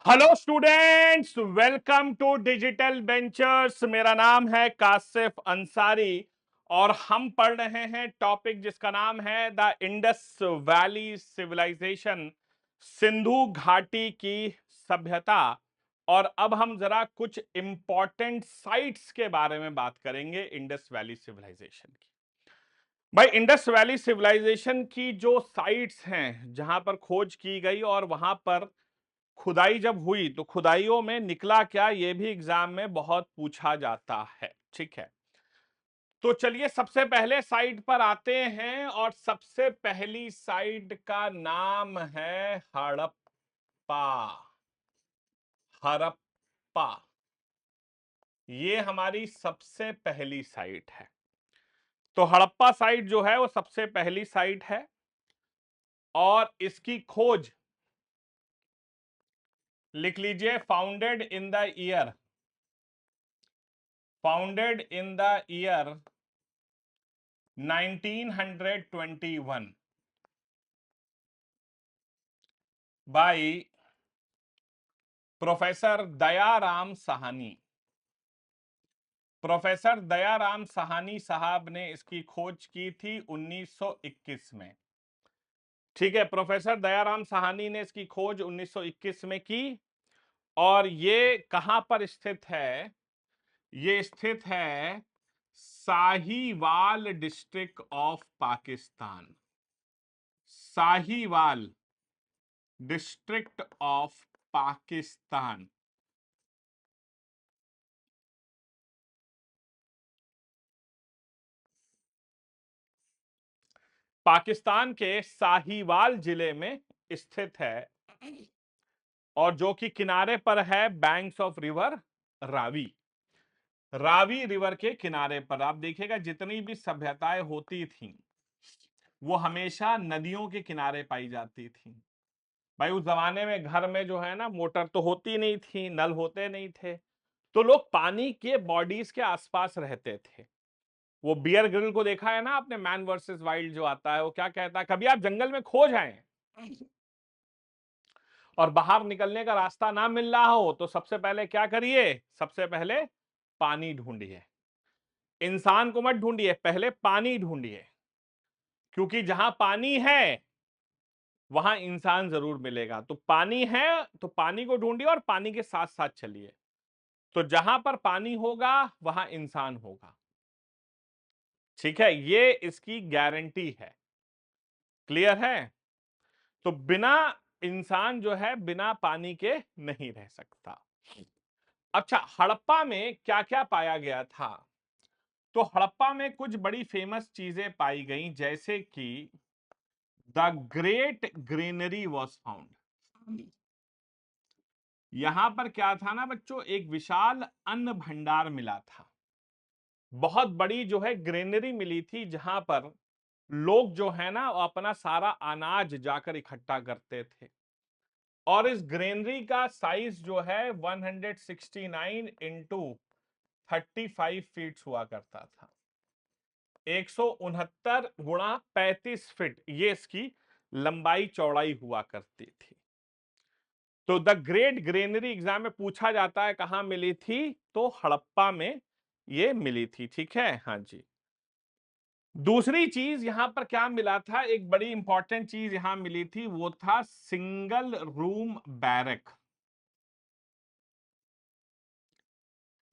Hello students, welcome to digital ventures. मेरा नाम है कासिफ अंसारी और हम पढ़ रहे हैं टॉपिक जिसका नाम है the Indus valley civilization, Sindhu घाटी की सभ्यता। और अब हम जरा कुछ इंपॉर्टेंट साइट्स के बारे में बात करेंगे इंडस वैली सिविलाइजेशन की। भाई, इंडस वैली सिविलाइजेशन की जो साइट्स हैं जहां पर खोज की गई और वहां पर खुदाई जब हुई तो खुदाइयों में निकला क्या, यह भी एग्जाम में बहुत पूछा जाता है। ठीक है, तो चलिए सबसे पहले साइट पर आते हैं और सबसे पहली साइट का नाम है हड़प्पा। हड़प्पा ये हमारी सबसे पहली साइट है। तो हड़प्पा साइट जो है वो सबसे पहली साइट है और इसकी खोज लिख लीजिए, founded in the year 1921 by professor Dayaram Sahni. Professor Dayaram Sahni साहब ने इसकी खोज की थी 1921 में। ठीक है, प्रोफेसर दयाराम साहनी ने इसकी खोज 1921 में की। और ये कहां पर स्थित है? ये स्थित है Sahiwal district of Pakistan. Sahiwal district of Pakistan. Pakistan के साहिवाल जिले में स्थित है और जो कि किनारे पर है banks of river Ravi. Ravi river के किनारे पर आप देखिएगा जितनी भी सभ्यताएं होती थी वो हमेशा नदियों के किनारे पाई जाती थी। भाई, उस जमाने में घर में जो है ना मोटर तो होती नहीं थी, नल होते नहीं थे, तो लोग पानी के बॉडीज के आसपास रहते थे। वो बियर ग्रिल को देखा है ना आपने, मैन वर्सेस वाइल्ड जो आता है, वो क्या कहता है, कभी आप जंगल में खो जाएं और बाहर निकलने का रास्ता ना मिल रहा हो तो सबसे पहले क्या करिए? सबसे पहले पानी ढूंढिए। इंसान को मत ढूंढिए, पहले पानी ढूंढिए, क्योंकि जहां पानी है वहां इंसान जरूर मिलेगा। तो पानी है तो पानी को ढूंढिए और पानी के साथ साथ चलिए। तो जहां पर पानी होगा वहां इंसान होगा। ठीक है, ये इसकी गारंटी है। क्लियर है? तो बिना इंसान जो है बिना पानी के नहीं रह सकता। अच्छा, हड़प्पा में क्या क्या पाया गया था? तो हड़प्पा में कुछ बड़ी फेमस चीजें पाई गई, जैसे कि the great granary was found. यहां पर क्या था ना बच्चों, एक विशाल अन्न भंडार मिला था। बहुत बड़ी जो है ग्रेनरी मिली थी जहां पर लोग जो है ना वो अपना सारा अनाज जाकर इकट्ठा करते थे। और इस ग्रेनरी का साइज जो है 169 इंटू 35 फीट हुआ करता था। 169 गुणा 35 फीट ये इसकी लंबाई चौड़ाई हुआ करती थी। तो द ग्रेट ग्रेनरी एग्जाम में पूछा जाता है कहां मिली थी, तो हड़प्पा में ये मिली थी। ठीक है, हाँ जी। दूसरी चीज यहां पर क्या मिला था, एक बड़ी इंपॉर्टेंट चीज यहां मिली थी, वो था सिंगल रूम बैरक।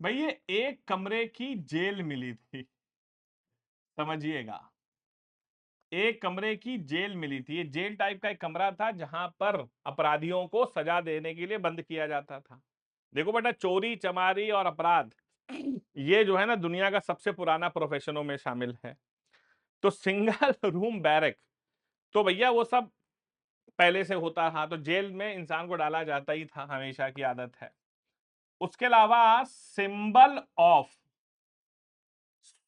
भाई, ये एक कमरे की जेल मिली थी, समझिएगा। एक कमरे की जेल मिली थी। ये जेल टाइप का एक कमरा था जहां पर अपराधियों को सजा देने के लिए बंद किया जाता था। देखो बेटा, चोरी चमारी और अपराध ये जो है ना दुनिया का सबसे पुराना प्रोफेशनों में शामिल है। तो सिंगल रूम बैरक, तो भैया वो सब पहले से होता था, तो जेल में इंसान को डाला जाता ही था, हमेशा की आदत है। उसके अलावा सिंबल ऑफ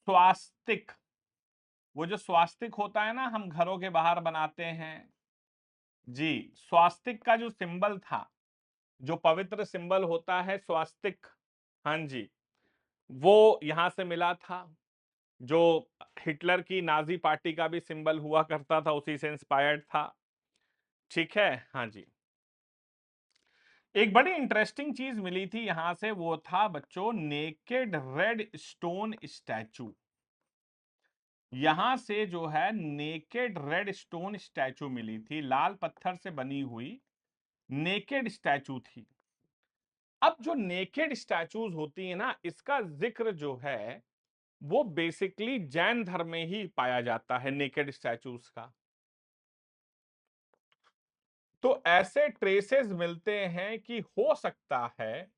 स्वास्तिक, वो जो स्वास्तिक होता है ना हम घरों के बाहर बनाते हैं जी, स्वास्तिक का जो सिंबल था, जो पवित्र सिंबल होता है स्वास्तिक, हाँ जी, वो यहां से मिला था। जो हिटलर की नाजी पार्टी का भी सिंबल हुआ करता था उसी से इंस्पायर्ड था। ठीक है, हाँ जी। एक बड़ी इंटरेस्टिंग चीज मिली थी यहां से, वो था बच्चों नेकेड रेड स्टोन स्टैचू। यहां से जो है नेकेड रेड स्टोन स्टैचू मिली थी, लाल पत्थर से बनी हुई नेकेड स्टैचू थी। अब जो नेकेड स्टैचूज होती है ना, इसका जिक्र जो है वो बेसिकली जैन धर्म में ही पाया जाता है, नेकेड स्टैचूज का। तो ऐसे ट्रेसेस मिलते हैं कि हो सकता है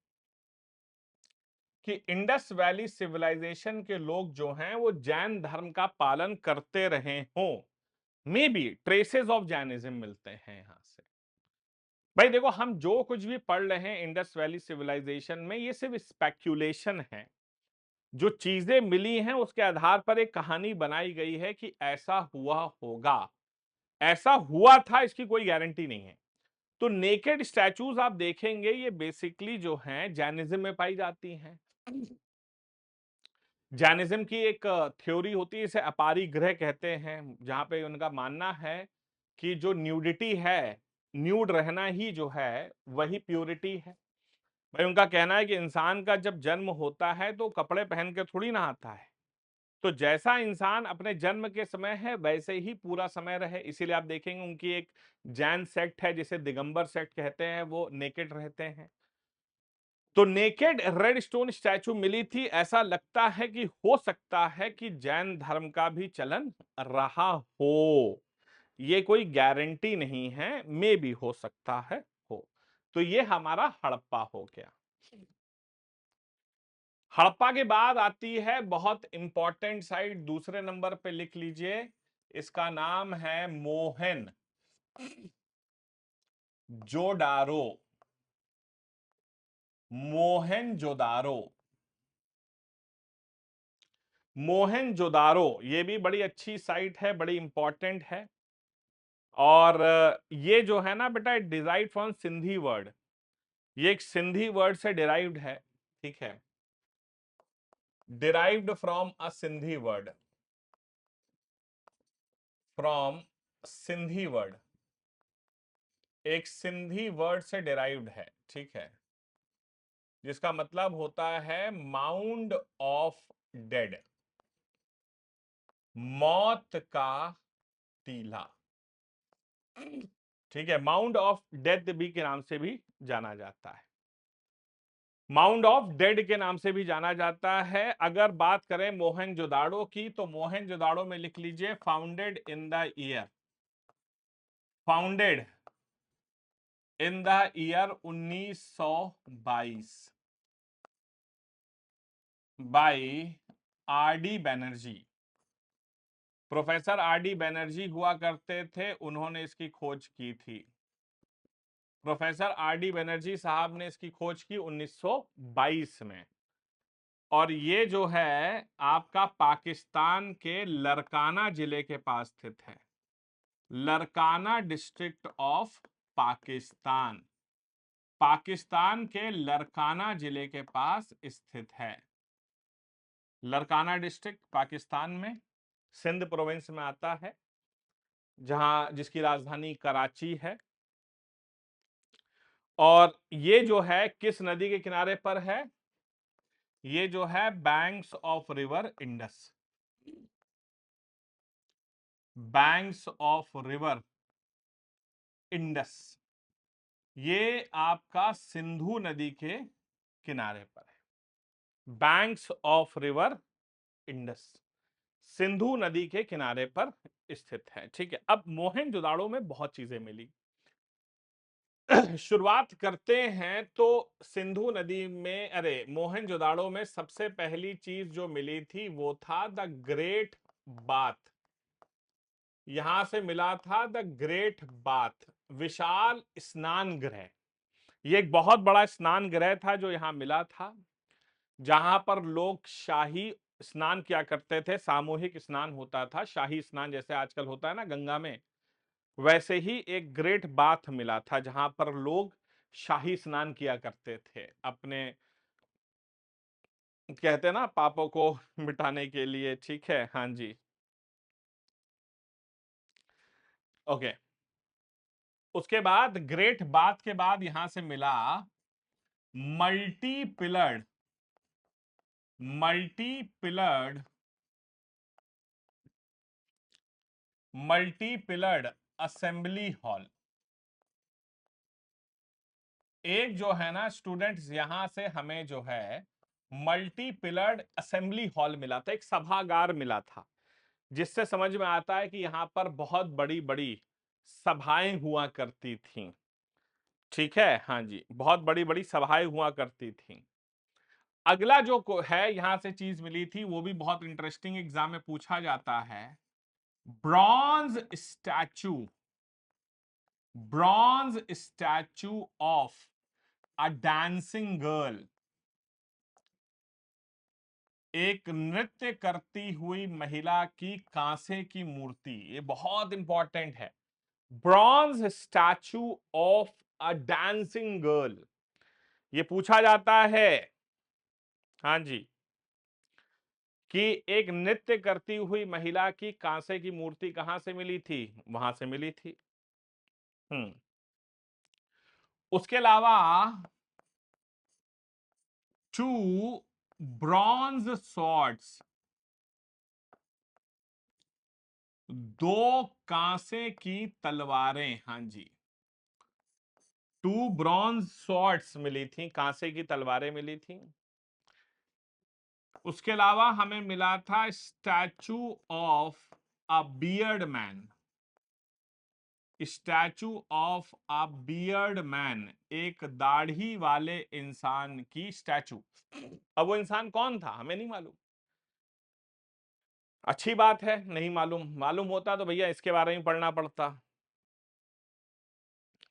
कि इंडस वैली सिविलाइजेशन के लोग जो हैं वो जैन धर्म का पालन करते रहे हों। May be traces of Jainism मिलते हैं यहां से। भाई देखो, हम जो कुछ भी पढ़ रहे हैं इंडस वैली सिविलाइजेशन में, ये सिर्फ स्पेक्यूलेशन है। जो चीजें मिली हैं उसके आधार पर एक कहानी बनाई गई है कि ऐसा हुआ होगा। ऐसा हुआ था इसकी कोई गारंटी नहीं है। तो नेकेड स्टैचूज आप देखेंगे ये बेसिकली जो हैं जैनिज्म में पाई जाती हैं। जैनिज्म की एक थ्योरी होती है, इसे अपारी ग्रह कहते हैं, जहां पे उनका मानना है कि जो न्यूडिटी है, न्यूड रहना ही जो है वही प्योरिटी है। भाई उनका कहना है कि इंसान का जब जन्म होता है तो कपड़े पहन के थोड़ी ना आता है। तो जैसा इंसान अपने जन्म के समय है वैसे ही पूरा समय रहे। इसीलिए आप देखेंगे उनकी एक जैन सेक्ट है जिसे दिगंबर सेक्ट कहते हैं, वो नेकेड रहते हैं। तो नेकेड रेड स्टोन स्टैचू मिली थी, ऐसा लगता है कि हो सकता है कि जैन धर्म का भी चलन रहा हो। ये कोई गारंटी नहीं है, मे भी हो सकता है हो। तो ये हमारा हड़प्पा हो गया। हड़प्पा के बाद आती है बहुत इंपॉर्टेंट साइट, दूसरे नंबर पे लिख लीजिए, इसका नाम है मोहन जोडारो। मोहनजोदारो। मोहनजोदारो ये भी बड़ी अच्छी साइट है, बड़ी इंपॉर्टेंट है। और ये जो है ना बेटा, डिराइव फ्रॉम सिंधी वर्ड, ये एक सिंधी वर्ड से डिराइव्ड है। ठीक है, derived from a Sindhi word, from Sindhi word, एक सिंधी वर्ड से डिराइव्ड है। ठीक है, जिसका मतलब होता है माउंड ऑफ डेड, मौत का टीला। ठीक है, माउंड ऑफ डेथ भी के नाम से भी जाना जाता है, माउंड ऑफ डेड के नाम से भी जाना जाता है। अगर बात करें मोहनजोदाड़ो की, तो मोहनजोदाड़ो में लिख लीजिए founded in the year, founded in the year 1922 by R D Banerjee. Professor R D Banerjee हुआ करते थे, उन्होंने इसकी खोज की थी। प्रोफेसर आर डी बैनर्जी साहब ने इसकी खोज की 1922 में। और ये जो है आपका पाकिस्तान के लरकाना जिले के पास स्थित है, लरकाना डिस्ट्रिक्ट ऑफ पाकिस्तान, पाकिस्तान के लरकाना जिले के पास स्थित है। लरकाना डिस्ट्रिक्ट पाकिस्तान में सिंध प्रोविंस में आता है, जहां जिसकी राजधानी कराची है। और ये जो है किस नदी के किनारे पर है? ये जो है banks of river Indus, banks of river Indus, ये आपका सिंधु नदी के किनारे पर है। Banks of river Indus Sindhu नदी के किनारे पर स्थित है। ठीक है, अब मोहनजोदाड़ो में बहुत चीजें मिली। शुरुआत करते हैं तो सिंधु नदी में, अरे मोहनजोदाड़ो में सबसे पहली चीज जो मिली थी वो था द ग्रेट बाथ। यहां से मिला था द ग्रेट बाथ, विशाल स्नान गृह। ये एक बहुत बड़ा स्नान गृह था जो यहां मिला था, जहां पर लोग शाही स्नान किया करते थे, सामूहिक स्नान होता था, शाही स्नान जैसे आजकल होता है ना गंगा में, वैसे ही एक ग्रेट बाथ मिला था जहां पर लोग शाही स्नान किया करते थे, अपने कहते हैं ना पापों को मिटाने के लिए। ठीक है, हाँ जी, ओके। उसके बाद ग्रेट बाथ के बाद यहां से मिला multi pillared, multi pillared, multi pillared assembly hall. एक जो है ना स्टूडेंट्स, यहां से हमें जो है मल्टी पिलर्ड असेंबली हॉल मिला था, एक सभागार मिला था, जिससे समझ में आता है कि यहां पर बहुत बड़ी बड़ी सभाएं हुआ करती थीं। ठीक है, हाँ जी, बहुत बड़ी बड़ी सभाएं हुआ करती थीं। अगला जो है यहां से चीज मिली थी, वो भी बहुत इंटरेस्टिंग, एग्जाम में पूछा जाता है। Bronze statue, bronze statue of a dancing girl, एक नृत्य करती हुई महिला की कांसे की मूर्ति। ये बहुत इंपॉर्टेंट है। Bronze statue of a dancing girl, ये पूछा जाता है, हाँ जी, कि एक नृत्य करती हुई महिला की कांसे की मूर्ति कहां से मिली थी, वहां से मिली थी। उसके अलावा 2 ब्रॉन्ज स्वॉर्ड्स, 2 कांसे की तलवारें, हाँ जी, 2 ब्रॉन्ज स्वॉर्ड्स मिली थी, कांसे की तलवारें मिली थी। उसके अलावा हमें मिला था statue of a beard man, statue of a beard man, एक दाढ़ी वाले इंसान की स्टैचू। अब वो इंसान कौन था हमें नहीं मालूम। अच्छी बात है, नहीं मालूम, मालूम होता तो भैया इसके बारे में पढ़ना पड़ता,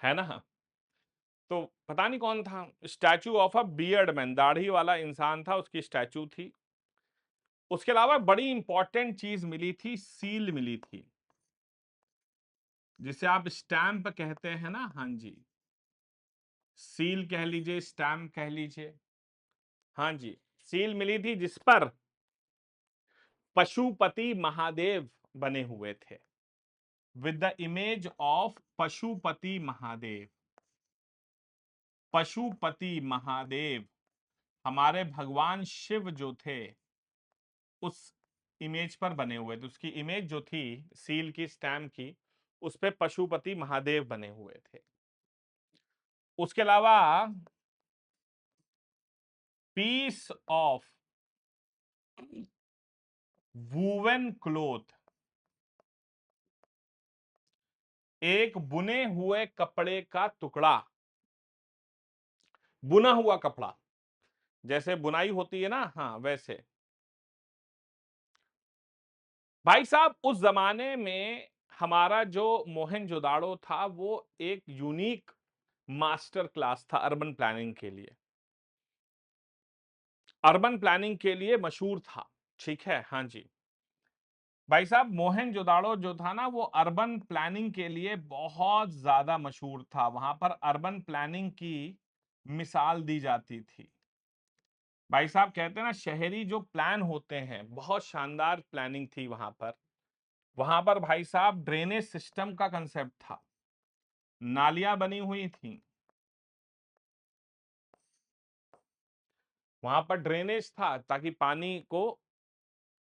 है ना। तो पता नहीं कौन था, statue of a beard man, दाढ़ी वाला इंसान था, उसकी स्टैचू थी। उसके अलावा बड़ी इंपॉर्टेंट चीज मिली थी, सील मिली थी, जिसे आप स्टैंप कहते हैं ना, हाँ जी, सील कह लीजिए, स्टैंप कह लीजिए, हाँ जी, सील मिली थी जिस पर पशुपति महादेव बने हुए थे, with the image of Pashupati Mahadev. Pashupati Mahadev हमारे भगवान शिव जो थे उस इमेज पर बने हुए थे, उसकी इमेज जो थी सील की, स्टैम्प की, उस पे पशुपति महादेव बने हुए थे। उसके अलावा पीस ऑफ वूवन क्लोथ, एक बुने हुए कपड़े का टुकड़ा, बुना हुआ कपड़ा, जैसे बुनाई होती है ना, हाँ वैसे। भाई साहब उस जमाने में हमारा जो मोहनजोदाड़ो था वो एक यूनिक मास्टर क्लास था अर्बन प्लानिंग के लिए, अर्बन प्लानिंग के लिए मशहूर था। ठीक है, हाँ जी, भाई साहब मोहनजोदाड़ो जो था ना वो अर्बन प्लानिंग के लिए बहुत ज्यादा मशहूर था, वहां पर अर्बन प्लानिंग की मिसाल दी जाती थी। भाई साहब कहते हैं ना शहरी जो प्लान होते हैं, बहुत शानदार प्लानिंग थी वहां पर। वहां पर भाई साहब ड्रेनेज सिस्टम का कंसेप्ट था, नालियां बनी हुई थी, वहां पर ड्रेनेज था ताकि पानी को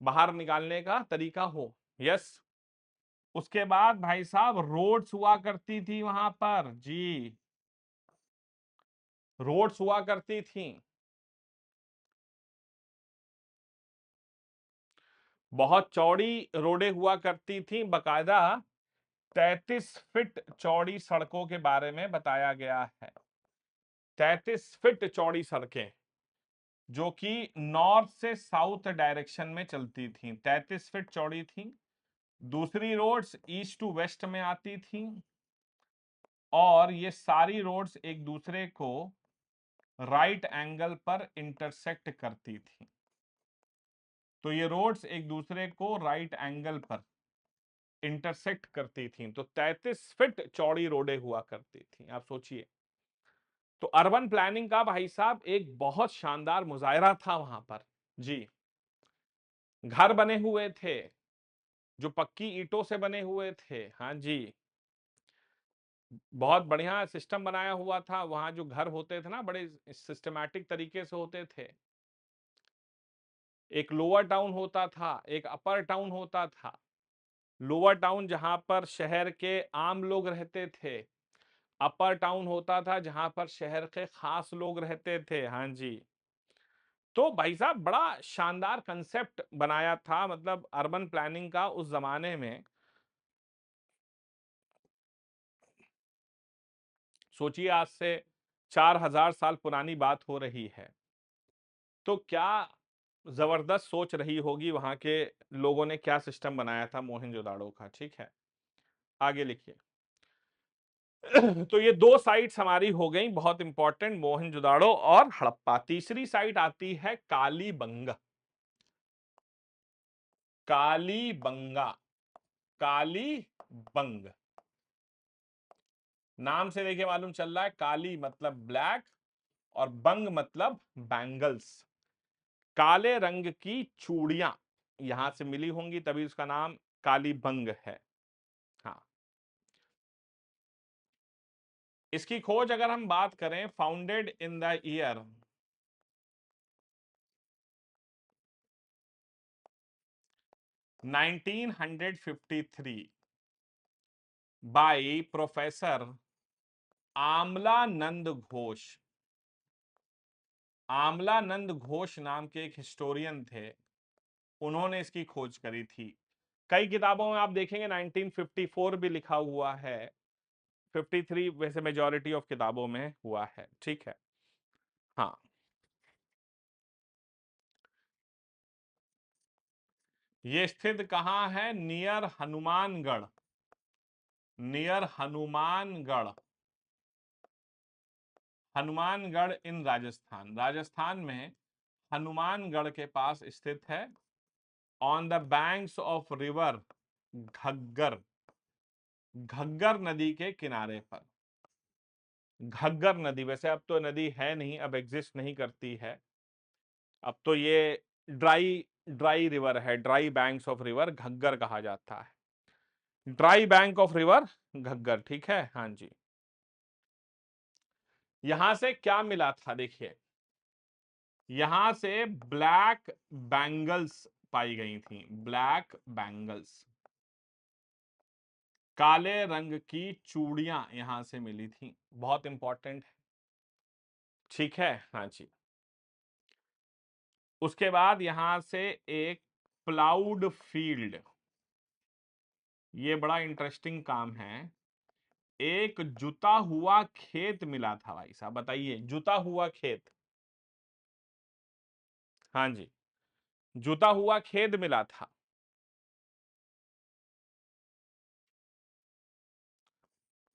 बाहर निकालने का तरीका हो। यस। उसके बाद भाई साहब रोड्स हुआ करती थी वहां पर जी, रोड्स हुआ करती थी, बहुत चौड़ी रोडें हुआ करती थी, बकायदा 33 फीट चौड़ी सड़कों के बारे में बताया गया है। 33 फीट चौड़ी सड़कें जो कि नॉर्थ से साउथ डायरेक्शन में चलती थी, 33 फीट चौड़ी थी। दूसरी रोड्स ईस्ट टू वेस्ट में आती थी, और ये सारी रोड्स एक दूसरे को राइट एंगल पर इंटरसेक्ट करती थी। तो ये रोड्स एक दूसरे को राइट एंगल पर इंटरसेक्ट करती थी, तो 33 फीट चौड़ी रोडें हुआ करती थी, आप सोचिए। तो अर्बन प्लानिंग का भाई साहब एक बहुत शानदार मुजाहरा था वहां पर जी। घर बने हुए थे जो पक्की ईंटों से बने हुए थे, हाँ जी। बहुत बढ़िया सिस्टम बनाया हुआ था, वहां जो घर होते थे ना बड़े सिस्टमैटिक तरीके से होते थे। एक लोअर टाउन होता था, एक अपर टाउन होता था। लोअर टाउन जहां पर शहर के आम लोग रहते थे, अपर टाउन होता था जहां पर शहर के खास लोग रहते थे। हाँ जी। तो भाई साहब बड़ा शानदार कंसेप्ट बनाया था, मतलब अर्बन प्लानिंग का उस जमाने में। सोचिए आज से 4000 साल पुरानी बात हो रही है, तो क्या जबरदस्त सोच रही होगी वहां के लोगों ने, क्या सिस्टम बनाया था मोहनजोदाड़ो का। ठीक है, आगे लिखिए। तो ये दो साइट्स हमारी हो गई बहुत इंपॉर्टेंट, मोहनजोदाड़ो और हड़प्पा। तीसरी साइट आती है कालीबंगा। कालीबंगा, कालीबंग, नाम से देखिए मालूम चल रहा है, काली मतलब ब्लैक और बंग मतलब बैंगल्स। काले रंग की चूड़ियां यहां से मिली होंगी, तभी उसका नाम कालीबंग है। हाँ, इसकी खोज अगर हम बात करें, founded in the year 1953 by professor Amalananda Ghosh. Amalananda Ghosh नाम के एक हिस्टोरियन थे, उन्होंने इसकी खोज करी थी। कई किताबों में आप देखेंगे 1954 भी लिखा हुआ है, 53 वैसे मेजॉरिटी ऑफ किताबों में हुआ है। ठीक है। हाँ, ये स्थित कहाँ है? नियर हनुमानगढ़, नियर हनुमानगढ़, हनुमानगढ़ इन राजस्थान, राजस्थान में हनुमानगढ़ के पास स्थित है। On the banks of river Ghaggar, Ghaggar नदी के किनारे पर। घग्गर नदी, वैसे अब तो नदी है नहीं, अब एग्जिस्ट नहीं करती है, अब तो ये ड्राई ड्राई रिवर है, dry banks of river Ghaggar कहा जाता है। Dry bank of river Ghaggar. ठीक है, हाँ जी। यहां से क्या मिला था देखिए, यहां से ब्लैक बैंगल्स पाई गई थी, ब्लैक बैंगल्स, काले रंग की चूड़ियां यहां से मिली थी, बहुत इंपॉर्टेंट है। ठीक है, हाँ जी। उसके बाद यहां से एक प्लाउड फील्ड, ये बड़ा इंटरेस्टिंग काम है। एक जुता हुआ खेत मिला था भाई साहब, बताइए, जुता हुआ खेत। हाँ जी, जुता हुआ खेत मिला था।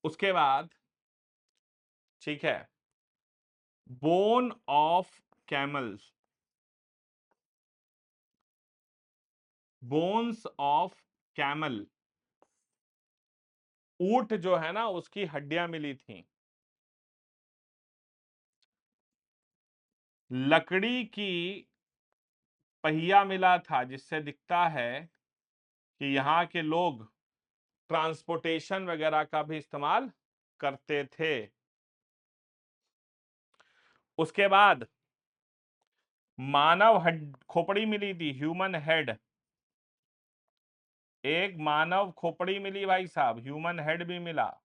उसके बाद, ठीक है, bone of camels, bones of camel, ऊंट जो है ना उसकी हड्डियां मिली थी। लकड़ी की पहिया मिला था, जिससे दिखता है कि यहाँ के लोग ट्रांसपोर्टेशन वगैरह का भी इस्तेमाल करते थे। उसके बाद मानव हड खोपड़ी मिली थी, ह्यूमन हेड, एक मानव खोपड़ी मिली भाई साहब, ह्यूमन हेड भी मिला,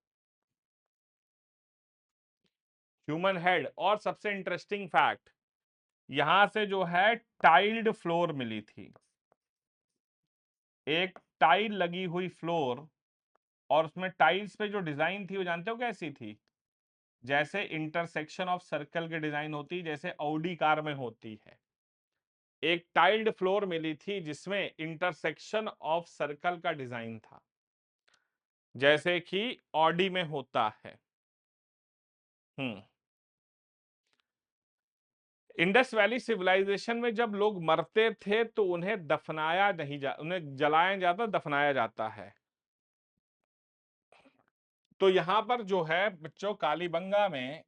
ह्यूमन हेड। और सबसे इंटरेस्टिंग फैक्ट, यहां से जो है टाइल्ड फ्लोर मिली थी, एक टाइल लगी हुई फ्लोर, और उसमें टाइल्स पे जो डिजाइन थी वो जानते हो कैसी थी? जैसे इंटरसेक्शन ऑफ सर्कल की डिजाइन होती, जैसे ऑडी कार में होती है। एक टाइल्ड फ्लोर मिली थी जिसमें इंटरसेक्शन ऑफ सर्कल का डिजाइन था, जैसे कि ऑडी में होता है। हम्म। इंडस वैली सिविलाइजेशन में जब लोग मरते थे तो उन्हें दफनाया नहीं जा उन्हें जलाया जाता, दफनाया जाता है। तो यहां पर जो है बच्चों, कालीबंगा में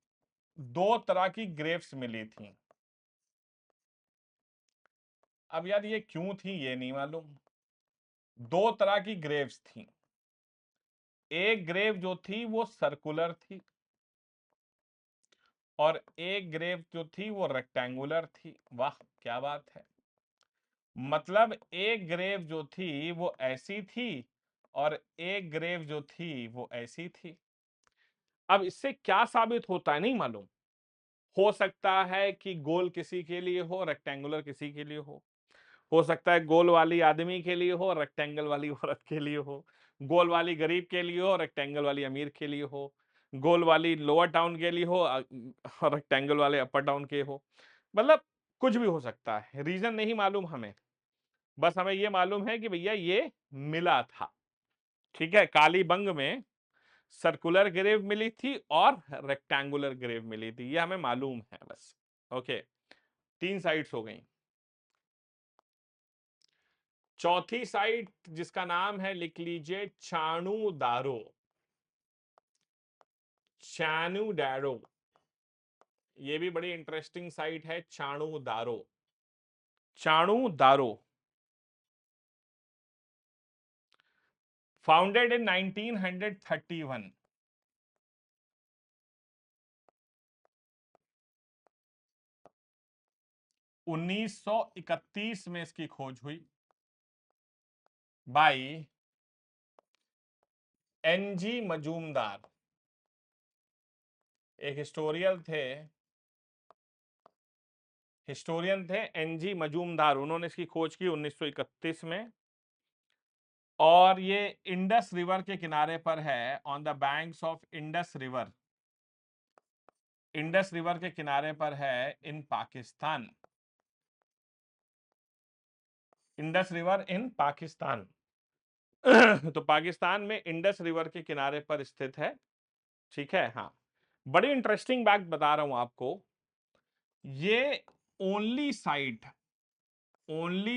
दो तरह की ग्रेव्स मिली थी। अब यार ये क्यों थी ये नहीं मालूम, दो तरह की ग्रेव्स थी। एक ग्रेव जो थी वो सर्कुलर थी और एक ग्रेव जो थी वो रेक्टेंगुलर थी। वाह क्या बात है। मतलब एक ग्रेव जो थी वो ऐसी थी और एक ग्रेव जो थी वो ऐसी थी। अब इससे क्या साबित होता है नहीं मालूम। हो सकता है कि गोल किसी के लिए हो, रेक्टेंगुलर किसी के लिए हो सकता है गोल वाली आदमी के लिए हो, रेक्टेंगल वाली औरत के लिए हो, गोल वाली गरीब के लिए हो, रेक्टेंगल वाली अमीर के लिए हो, गोल वाली लोअर टाउन के लिए हो और रेक्टेंगल वाले अपर टाउन के हो। मतलब कुछ भी हो सकता है, रीजन नहीं मालूम हमें, बस हमें ये मालूम है कि भैया ये मिला था। ठीक है, कालीबंग में सर्कुलर ग्रेव मिली थी और रेक्टेंगुलर ग्रेव मिली थी, ये हमें मालूम है बस। ओके, 3 साइट्स हो गई। चौथी साइट जिसका नाम है, लिख लीजिए, चाणू दारो। चाणू दारो, ये भी बड़ी इंटरेस्टिंग साइट है, चाणू दारो। चाणू दारो फाउंडेड इन 1931। 1931 में इसकी खोज हुई बाई एनजी मजूमदार। एक हिस्टोरियन थे एनजी मजूमदार, उन्होंने इसकी खोज की 1931 में। और ये इंडस रिवर के किनारे पर है, on the banks of Indus river. Indus river के किनारे पर है in Pakistan. Indus river in Pakistan. तो पाकिस्तान में इंडस रिवर के किनारे पर स्थित है। ठीक है, हाँ, बड़ी इंटरेस्टिंग बात बता रहा हूं आपको। ये only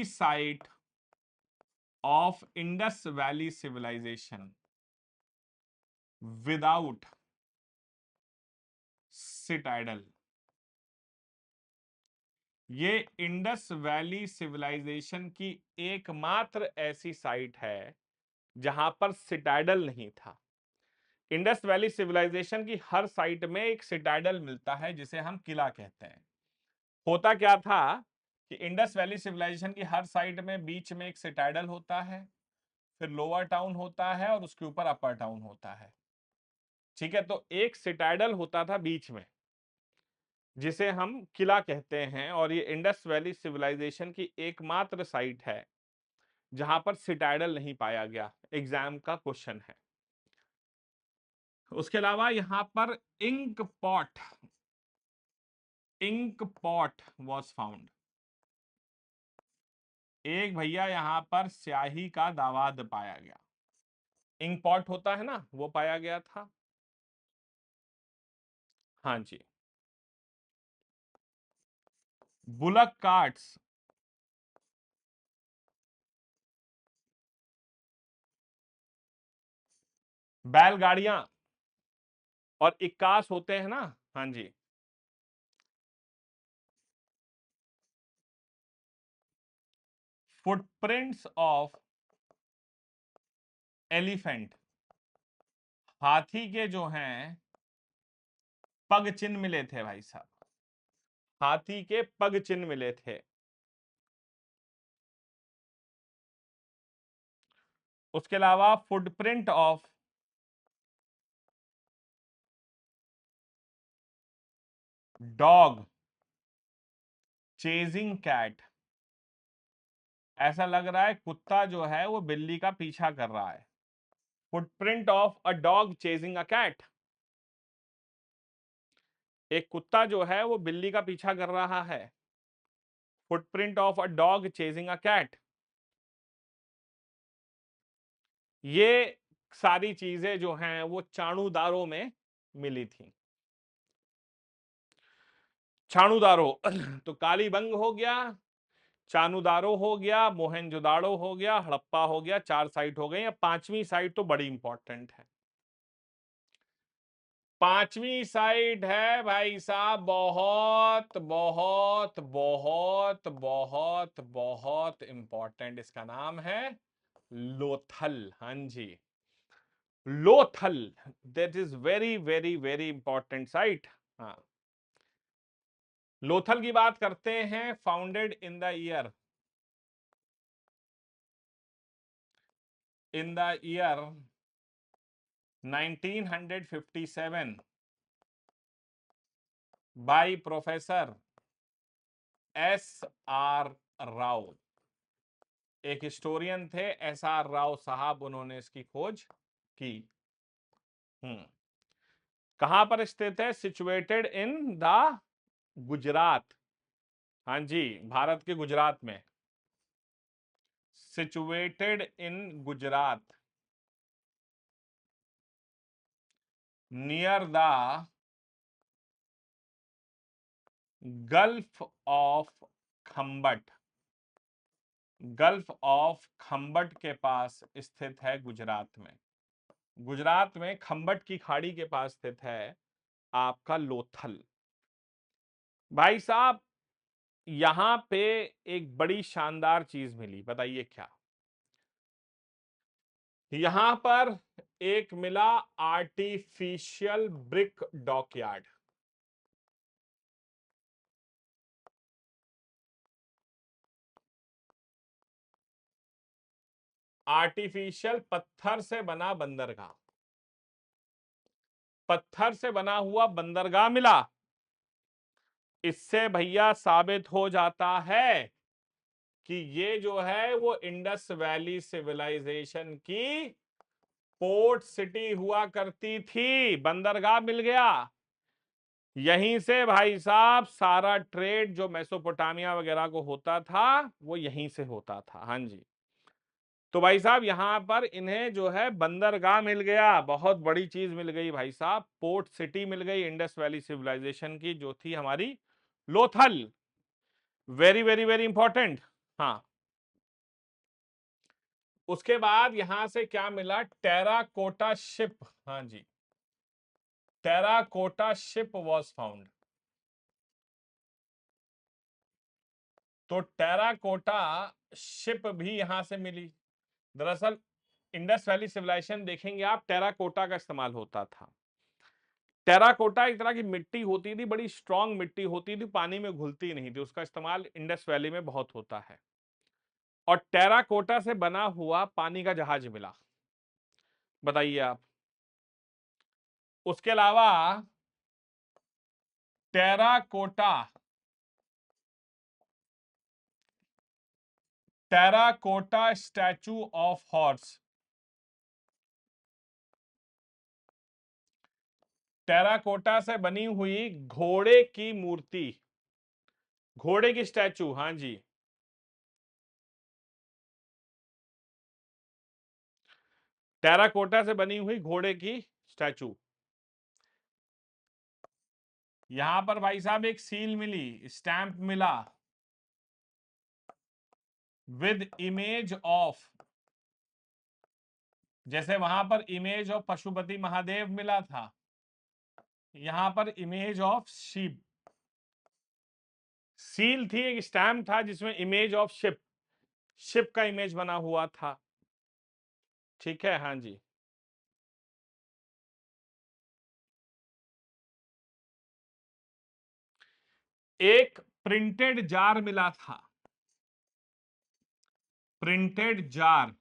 site of Indus valley civilization without citadel. ये इंडस वैली सिविलाइजेशन की एकमात्र ऐसी साइट है जहां पर सिटाइडल नहीं था। इंडस वैली सिविलाइजेशन की हर साइट में एक सिटाइडल मिलता है जिसे हम किला कहते हैं। होता क्या था कि इंडस वैली सिविलाइजेशन की हर साइट में बीच में एक सिटाइडल होता है, फिर लोअर टाउन होता है और उसके ऊपर अपर टाउन होता है। ठीक है, तो एक सिटाइडल होता था बीच में जिसे हम किला कहते हैं, और ये इंडस वैली सिविलाइजेशन की एकमात्र साइट है जहां पर सिटाइडल नहीं पाया गया। एग्जाम का क्वेश्चन है। उसके अलावा यहां पर इंक पॉट वॉज फाउंड। एक भैया यहां पर स्याही का दावाद पाया गया। इंक पॉट होता है ना, वो पाया गया था। हाँ जी। बुलक कार्ट्स, बैलगाड़ियां और इक्कास होते हैं ना। हाँ जी। फुटप्रिंट्स ऑफ एलिफेंट, हाथी के जो हैं पग चिन्ह मिले थे भाई साहब। हाथी के पग चिन्ह मिले थे। उसके अलावा footprint of dog chasing cat. ऐसा लग रहा है कुत्ता जो है वो बिल्ली का पीछा कर रहा है। Footprint of a dog chasing a cat, एक कुत्ता जो है वो बिल्ली का पीछा कर रहा है। Footprint of a dog chasing a cat, ये सारी चीजें जो हैं वो चाणूदारो में मिली थी। चाणूदारो तो कालीबंग हो गया, चाणूदारो हो गया, मोहनजोदाड़ो हो गया, हड़प्पा हो गया, 4 साइट हो गई। अब 5वीं साइट तो बड़ी इंपॉर्टेंट है। 5वीं साइट है भाई साहब, बहुत बहुत बहुत बहुत बहुत इंपॉर्टेंट। इसका नाम है लोथल। हाँ जी, Lothal, that is very very very important site. हाँ, लोथल की बात करते हैं। Founded in the year 1957 by professor SR Rao. एक हिस्टोरियन थे SR राव साहब, उन्होंने इसकी खोज की। हम्म कहां पर स्थित है? Situated in the Gujarat. हाँ जी, भारत के गुजरात में। Situated in Gujarat, near the gulf of Khambhat. Gulf of Khambhat के पास स्थित है गुजरात में। गुजरात में खम्बट की खाड़ी के पास स्थित है आपका लोथल। भाई साहब, यहां पे एक बड़ी शानदार चीज मिली, बताइए क्या? यहां पर एक मिला आर्टिफिशियल ब्रिक डॉकयार्ड। आर्टिफिशियल पत्थर से बना बंदरगाह। पत्थर से बना हुआ बंदरगाह मिला। इससे भैया साबित हो जाता है कि ये जो है वो इंडस वैली सिविलाइजेशन की पोर्ट सिटी हुआ करती थी। बंदरगाह मिल गया। यहीं से भाई साहब सारा ट्रेड जो मेसोपोटामिया वगैरह को होता था वो यहीं से होता था। हाँ जी, तो भाई साहब यहां पर इन्हें जो है बंदरगाह मिल गया। बहुत बड़ी चीज मिल गई भाई साहब, पोर्ट सिटी मिल गई इंडस वैली सिविलाइजेशन की, जो थी हमारी Lothal. Very very very important. हाँ, उसके बाद यहां से क्या मिला? Terracotta ship. हाँ जी, टेराकोटा शिप वॉज फाउंड। तो टेराकोटा शिप भी यहां से मिली। दरअसल इंडस वैली सिविलाइजेशन देखेंगे आप, टेराकोटा का इस्तेमाल होता था। टेराकोटा एक तरह की मिट्टी होती थी, बड़ी स्ट्रांग मिट्टी होती थी, पानी में घुलती नहीं थी। उसका इस्तेमाल इंडस वैली में बहुत होता है। और टेराकोटा से बना हुआ पानी का जहाज मिला। बताइए आप। उसके अलावा terracotta terracotta statue of horse. Terracotta से बनी हुई घोड़े की मूर्ति, घोड़े की स्टैचू। हाँ जी, टेराकोटा से बनी हुई घोड़े की स्टैचू। यहां पर भाई साहब एक सील मिली, स्टैंप मिला विद इमेज ऑफ, जैसे वहां पर इमेज ऑफ पशुपति महादेव मिला था, यहां पर इमेज ऑफ शिप। सील थी, एक स्टैम्प था जिसमें इमेज ऑफ शिप, शिप का इमेज बना हुआ था। ठीक है, हाँ जी। एक प्रिंटेड जार मिला था। प्रिंटेड जार,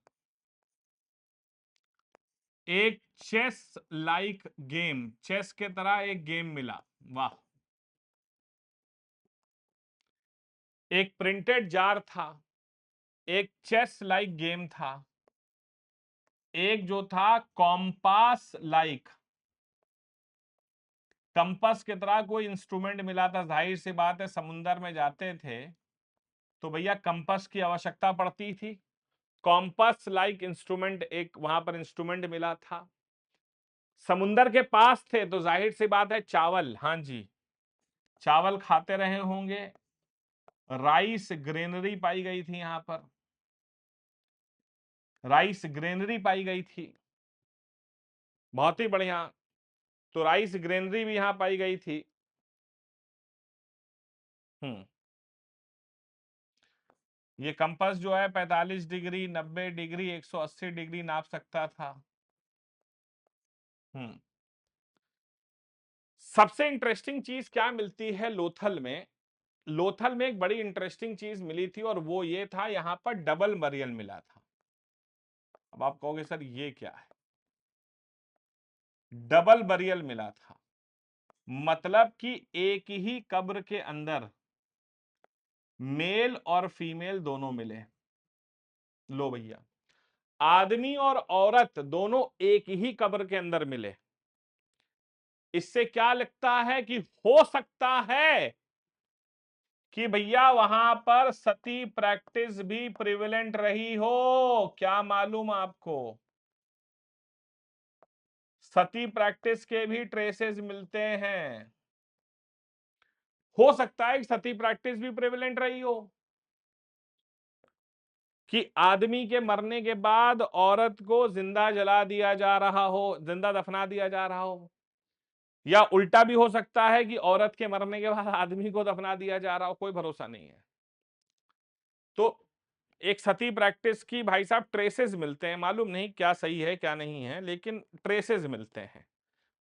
एक चेस लाइक गेम, चेस के तरह एक गेम मिला। वाह, एक प्रिंटेड जार था, एक चेस लाइक गेम था, एक जो था कॉम्पास लाइक, कंपास की तरह कोई इंस्ट्रूमेंट मिला था। जाहिर सी बात है, समुंदर में जाते थे तो भैया कंपास की आवश्यकता पड़ती थी। कॉम्पास लाइक इंस्ट्रूमेंट, एक वहां पर इंस्ट्रूमेंट मिला था। समुंदर के पास थे तो जाहिर सी बात है चावल। हाँ जी, चावल खाते रहे होंगे। राइस ग्रेनरी पाई गई थी यहां पर, राइस ग्रेनरी पाई गई थी। बहुत ही बढ़िया, तो राइस ग्रेनरी भी यहां पाई गई थी। हम्म ये कंपास जो है 45 डिग्री, 90 डिग्री, 180 डिग्री नाप सकता था। सबसे इंटरेस्टिंग चीज क्या मिलती है लोथल में? लोथल में एक बड़ी इंटरेस्टिंग चीज मिली थी और वो ये था, यहां पर डबल बरियल मिला था। अब आप कहोगे सर ये क्या है? डबल बरियल मिला था मतलब कि एक ही कब्र के अंदर मेल और फीमेल दोनों मिले। लो भैया, आदमी और औरत दोनों एक ही कब्र के अंदर मिले। इससे क्या लगता है कि हो सकता है कि भैया वहां पर सती प्रैक्टिस भी प्रिविलेंट रही हो। क्या मालूम आपको? सती प्रैक्टिस के भी ट्रेसेस मिलते हैं। हो सकता है कि सती प्रैक्टिस भी प्रिविलेंट रही हो, कि आदमी के मरने के बाद औरत को जिंदा जला दिया जा रहा हो, जिंदा दफना दिया जा रहा हो, या उल्टा भी हो सकता है कि औरत के मरने के बाद आदमी को दफना दिया जा रहा हो। कोई भरोसा नहीं है। तो एक सती प्रैक्टिस की भाई साहब ट्रेसेस मिलते हैं, मालूम नहीं क्या सही है क्या नहीं है, लेकिन ट्रेसेस मिलते हैं।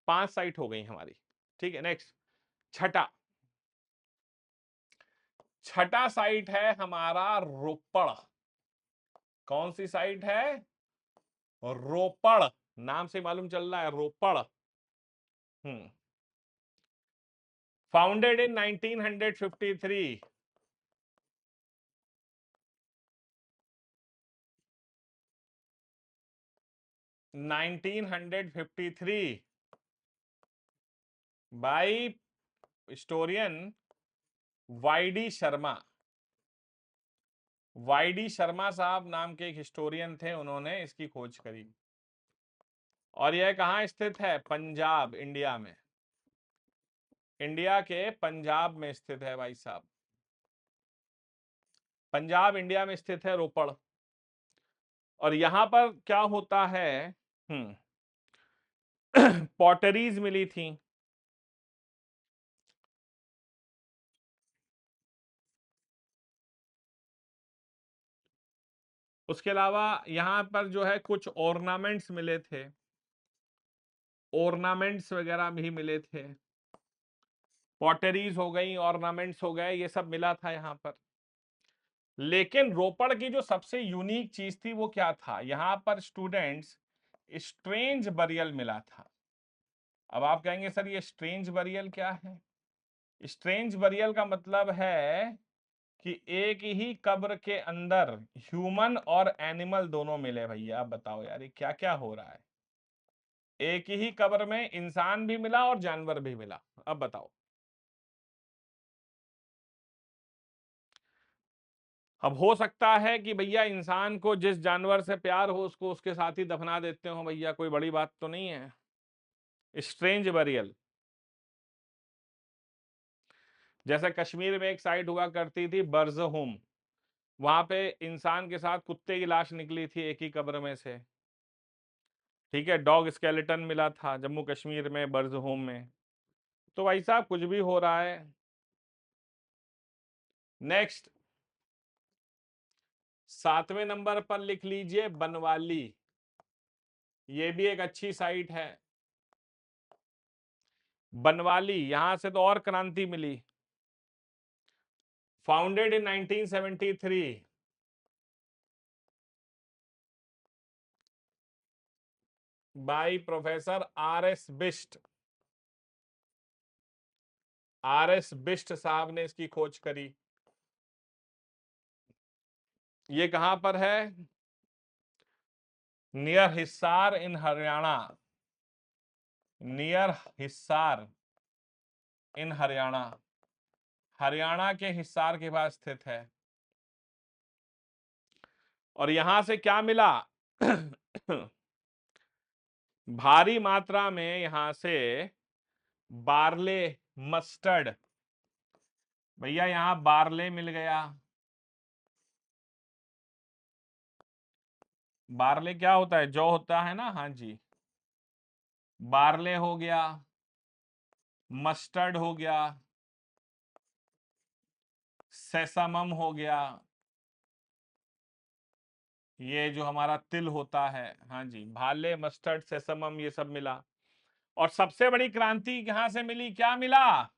5 साइट हो गई हमारी। ठीक है, नेक्स्ट छठा। छठा साइट है हमारा रोपड़। कौन सी साइट है? रोपड़। नाम से मालूम चल रहा है, Ropar. Founded in 1953। 1953 by historian Y D Sharma. Y D Sharma साहब नाम के एक हिस्टोरियन थे, उन्होंने इसकी खोज करी। और यह कहां स्थित है? पंजाब, इंडिया में। इंडिया के पंजाब में स्थित है भाई साहब। पंजाब इंडिया में स्थित है, रोपड़। और यहां पर क्या होता है? पॉटरीज मिली थी। उसके अलावा यहां पर जो है कुछ ऑर्नामेंट्स मिले थे, ऑर्नामेंट्स वगैरह भी मिले थे। पॉटरीज हो गई, ऑर्नामेंट्स हो गए, ये सब मिला था यहां पर। लेकिन रोपड़ की जो सबसे यूनिक चीज थी वो क्या था? यहां पर स्टूडेंट्स स्ट्रेंज बरियल मिला था। अब आप कहेंगे सर ये स्ट्रेंज बरियल क्या है? स्ट्रेंज बरियल का मतलब है कि एक ही कब्र के अंदर ह्यूमन और एनिमल दोनों मिले। भैया आप बताओ यार ये क्या क्या हो रहा है? एक ही कब्र में इंसान भी मिला और जानवर भी मिला। अब बताओ। अब हो सकता है कि भैया इंसान को जिस जानवर से प्यार हो उसको उसके साथ ही दफना देते हो भैया, कोई बड़ी बात तो नहीं है। Strange burial. जैसे कश्मीर में एक साइट हुआ करती थी बर्जहोम, वहां पे इंसान के साथ कुत्ते की लाश निकली थी एक ही कब्र में से। ठीक है, डॉग स्केलेटन मिला था जम्मू कश्मीर में बर्जहोम में। तो भाई साहब कुछ भी हो रहा है। नेक्स्ट 7वें नंबर पर लिख लीजिए बनवाली। ये भी एक अच्छी साइट है बनवाली। यहां से तो और क्रांति मिली। Founded in 1973 by professor R S. Bisht. R S. Bisht साहब ने इसकी खोज करी। ये कहां पर है? Near Hisar in Haryana. Near Hisar in Haryana. Haryana के हिसार के पास स्थित है। और यहां से क्या मिला? भारी मात्रा में यहां से बार्ले, मस्टर्ड। भैया यहां बार्ले मिल गया। बार्ले क्या होता है? जौ होता है ना? हाँ जी, बार्ले हो गया, मस्टर्ड हो गया, सेसमम हो गया, ये जो हमारा तिल होता है। हाँ जी, भाले, मस्टर्ड, सेसमम, ये सब मिला। और सबसे बड़ी क्रांति कहां से मिली, क्या मिला?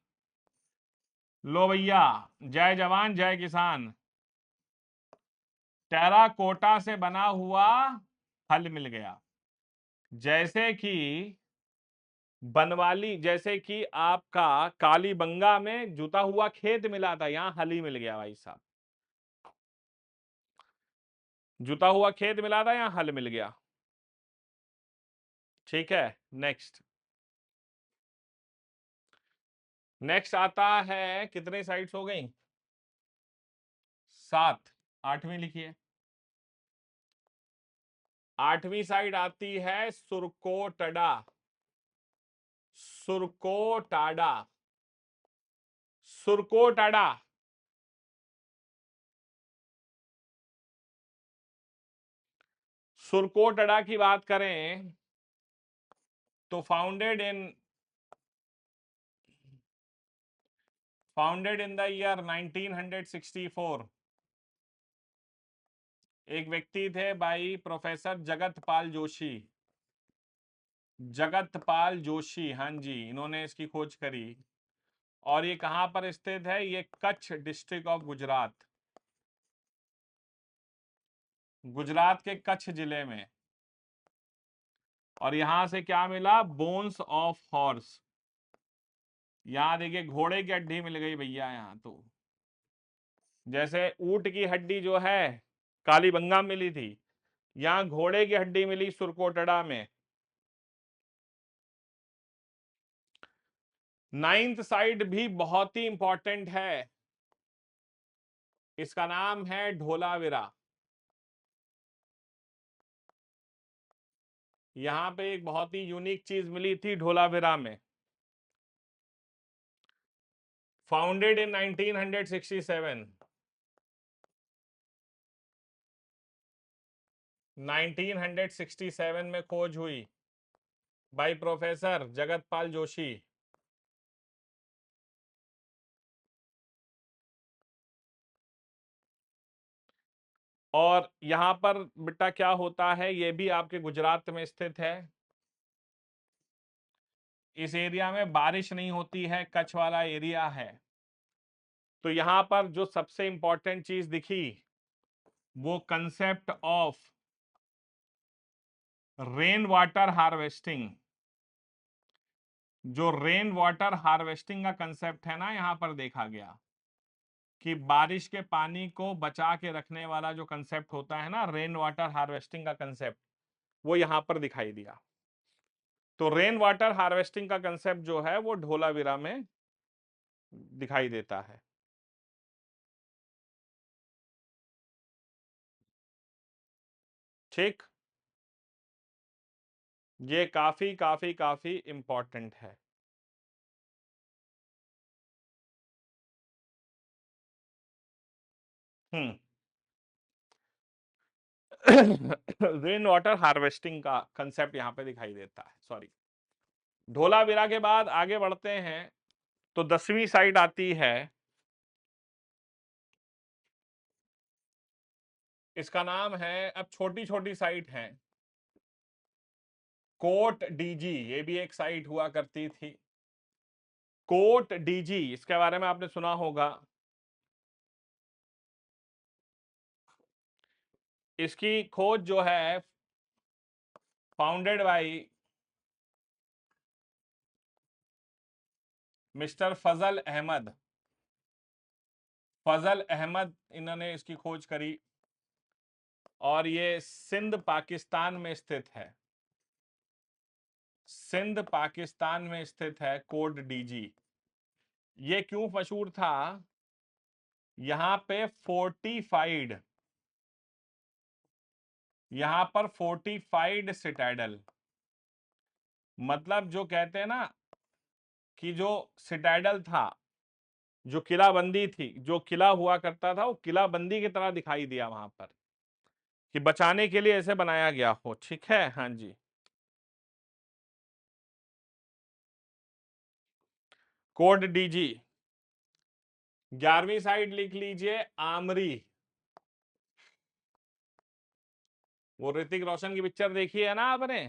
लो भैया, जय जवान जय किसान, टेराकोटा से बना हुआ हल मिल गया। जैसे कि बनवाली, जैसे कि आपका कालीबंगा में जुता हुआ खेत मिला था, यहां हल ही मिल गया भाई साहब। जुता हुआ खेत मिला था, यहां हल मिल गया। ठीक है, नेक्स्ट। नेक्स्ट आता है, कितने साइड्स हो गई? 7। 8वीं लिखिए। 8वीं साइड आती है सुरकोटड़ा। सुरकोटाडा। सुरकोटाडा। सुरकोटड़ा की बात करें तो फाउंडेड इन द ईयर 1964। एक व्यक्ति थे भाई, प्रोफेसर जगतपाल जोशी। जगतपाल जोशी, हाँ जी, इन्होंने इसकी खोज करी। और ये कहां पर स्थित है? ये कच्छ डिस्ट्रिक्ट ऑफ गुजरात, गुजरात के कच्छ जिले में। और यहां से क्या मिला? Bones of horse. यहां देखिए घोड़े की हड्डी मिल गई भैया यहां तो। जैसे ऊंट की हड्डी जो है कालीबंगा मिली थी, यहां घोड़े की हड्डी मिली सुरकोटड़ा में। 9th साइड भी बहुत ही इंपॉर्टेंट है, इसका नाम है ढोलावीरा। यहां पे एक बहुत ही यूनिक चीज मिली थी ढोलावीरा में। Founded in 1967। 1967 में खोज हुई बाय प्रोफेसर जगतपाल जोशी। और यहां पर बेटा क्या होता है, ये भी आपके गुजरात में स्थित है। इस एरिया में बारिश नहीं होती है, कच्छ वाला एरिया है। तो यहां पर जो सबसे इंपॉर्टेंट चीज दिखी वो concept of rain water harvesting. जो रेन वाटर हार्वेस्टिंग का कंसेप्ट है ना, यहां पर देखा गया कि बारिश के पानी को बचा के रखने वाला जो कंसेप्ट होता है ना, रेन वाटर हार्वेस्टिंग का कंसेप्ट, वो यहां पर दिखाई दिया। तो रेन वाटर हार्वेस्टिंग का कंसेप्ट जो है वो ढोलावीरा में दिखाई देता है। ठीक, ये काफी काफी काफी इंपॉर्टेंट है। हम्म। रेन वाटर हार्वेस्टिंग का कंसेप्ट यहां पे दिखाई देता है। सॉरी, धोलावीरा के बाद आगे बढ़ते हैं तो 10वीं साइड आती है, इसका नाम है, अब छोटी छोटी साइट है, कोट डीजी। ये भी एक साइट हुआ करती थी, कोट डीजी, इसके बारे में आपने सुना होगा। इसकी खोज जो है फाउंडेड बाय मिस्टर फजल अहमद। फजल अहमद, इन्होंने इसकी खोज करी। और ये सिंध पाकिस्तान में स्थित है, सिंध पाकिस्तान में स्थित है कोट डीजी। ये क्यों मशहूर था? यहां पे फोर्टिफाइड, यहां पर फोर्टिफाइड सिटाडल, मतलब जो कहते हैं ना कि जो सिटाडल था, जो किलाबंदी थी, जो किला हुआ करता था, वो किलाबंदी की तरह दिखाई दिया वहां पर, कि बचाने के लिए ऐसे बनाया गया हो। ठीक है, हाँ जी। Code D G. 11वीं साइड लिख लीजिए, आमरी। वो ऋतिक रोशन की पिक्चर देखी है ना आपने?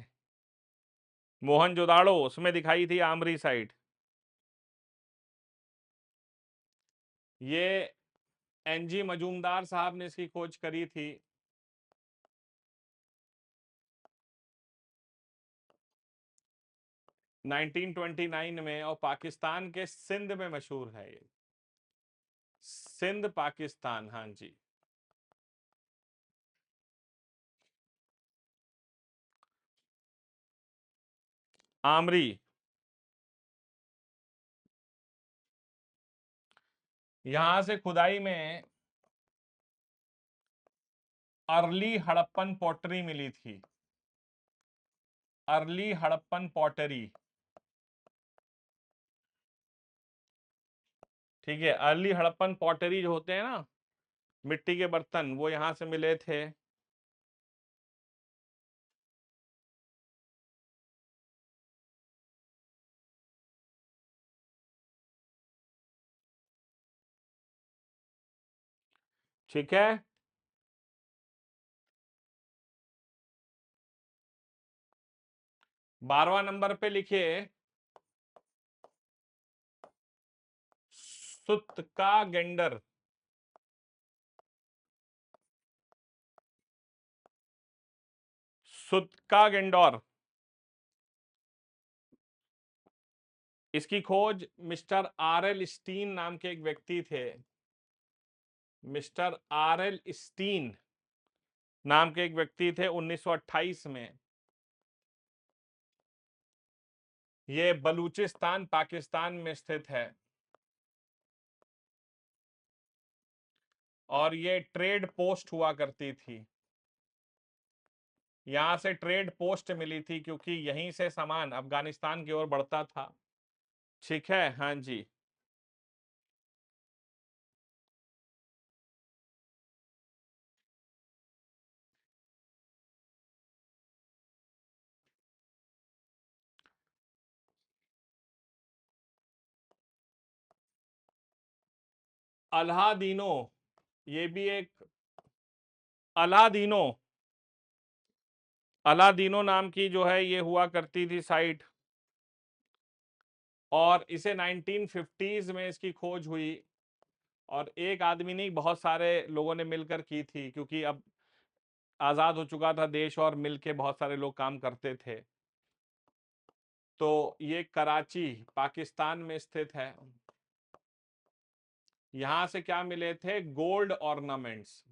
मोहनजोदाड़ो उसमें दिखाई थी आमरी साइट। ये एनजी मजूमदार साहब ने इसकी खोज करी थी। नाइनटीन 1929 में, और पाकिस्तान के सिंध में मशहूर है ये। सिंध पाकिस्तान, हाँ जी। आमरी। यहां से खुदाई में अर्ली हड़प्पन पॉटरी मिली थी। Early Harappan pottery. ठीक है, अर्ली हड़प्पन पॉटरी जो होते हैं ना, मिट्टी के बर्तन, वो यहां से मिले थे। ठीक है। 12वां नंबर पे लिखिए सुत्का गेंडर। सुत्का गेंडोर। इसकी खोज मिस्टर आर एल स्टीन नाम के एक व्यक्ति थे। मिस्टर आर एल स्टीन नाम के एक व्यक्ति थे 1928 में। ये बलूचिस्तान पाकिस्तान में स्थित है, और ये ट्रेड पोस्ट हुआ करती थी। यहां से ट्रेड पोस्ट मिली थी क्योंकि यहीं से सामान अफगानिस्तान की ओर बढ़ता था। ठीक है, हाँ जी। अलादीनो, ये भी एक अलादीनो, अलादीनो नाम की जो है ये हुआ करती थी साइट, और इसे 1950s में इसकी खोज हुई। और एक आदमी नहीं, बहुत सारे लोगों ने मिलकर की थी, क्योंकि अब आजाद हो चुका था देश और मिलके बहुत सारे लोग काम करते थे। तो ये कराची पाकिस्तान में स्थित है। यहां से क्या मिले थे? Gold ornaments.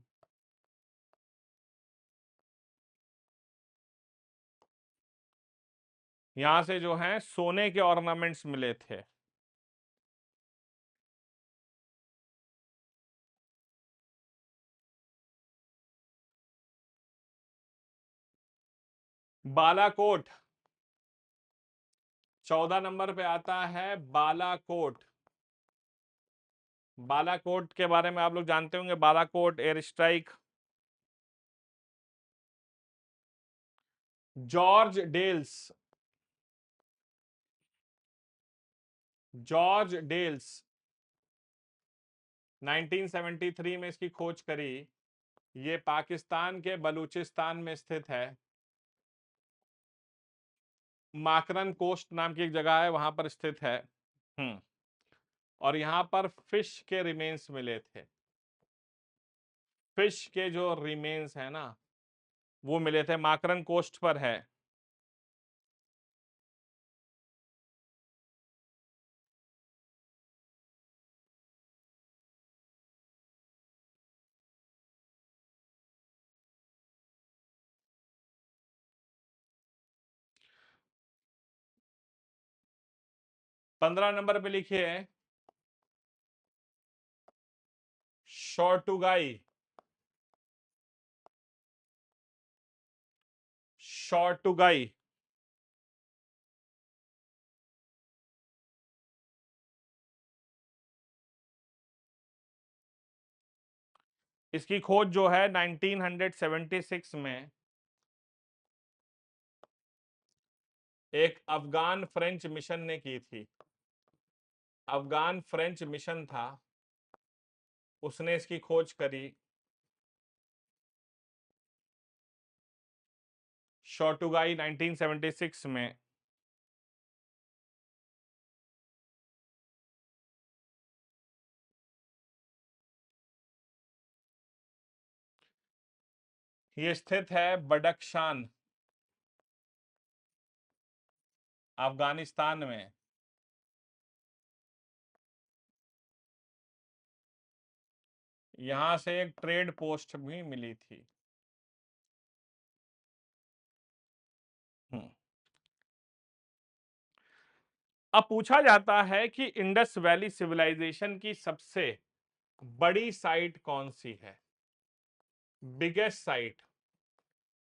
यहां से जो है सोने के ऑर्नामेंट्स मिले थे। बालाकोट 14 नंबर पे आता है। बालाकोट। बालाकोट के बारे में आप लोग जानते होंगे, Balakot air strike. George Dales. George Dales 1973 में इसकी खोज करी। ये पाकिस्तान के बलूचिस्तान में स्थित है। माकरन कोस्ट नाम की एक जगह है, वहां पर स्थित है। और यहां पर फिश के रिमेन्स मिले थे। फिश के जो रिमेन्स है ना, वो मिले थे, माकरन कोस्ट पर है। पंद्रह नंबर पे लिखिए शॉर्टुगाई। शॉर्टुगाई। इसकी खोज जो है 1976 में एक अफगान फ्रेंच मिशन ने की थी। अफगान फ्रेंच मिशन था, उसने इसकी खोज करी। शॉर्टुगाई 1976 में। ये स्थित है बडख्शान, अफगानिस्तान में। यहां से एक ट्रेड पोस्ट भी मिली थी। हम्म। अब पूछा जाता है कि इंडस वैली सिविलाइजेशन की सबसे बड़ी साइट कौन सी है, बिगेस्ट साइट।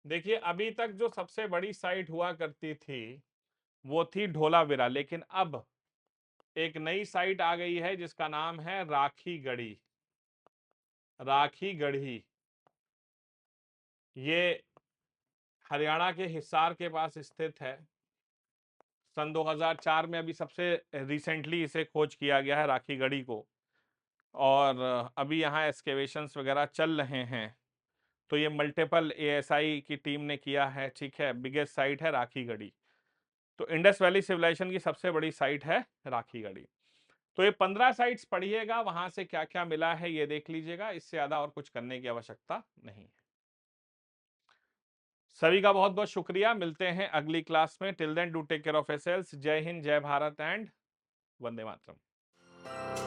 देखिए अभी तक जो सबसे बड़ी साइट हुआ करती थी वो थी ढोलावीरा, लेकिन अब एक नई साइट आ गई है जिसका नाम है राखी गढ़ी। राखी गढ़ी ये हरियाणा के हिसार के पास स्थित है। सन 2004 में अभी सबसे रिसेंटली इसे खोज किया गया है राखी गढ़ी को, और अभी यहाँ एक्सकेवेशंस वगैरह चल रहे हैं। तो ये मल्टीपल एएसआई की टीम ने किया है, ठीक है। बिगेस्ट साइट है राखी गढ़ी। तो इंडस वैली सिविलाइजेशन की सबसे बड़ी साइट है राखी गढ़ी। तो ये 15 साइट्स पढ़िएगा, वहां से क्या क्या मिला है ये देख लीजिएगा, इससे ज्यादा और कुछ करने की आवश्यकता नहीं है। सभी का बहुत बहुत शुक्रिया, मिलते हैं अगली क्लास में। Till then do take care of yourselves. जय हिंद, जय भारत एंड वंदे मातरम।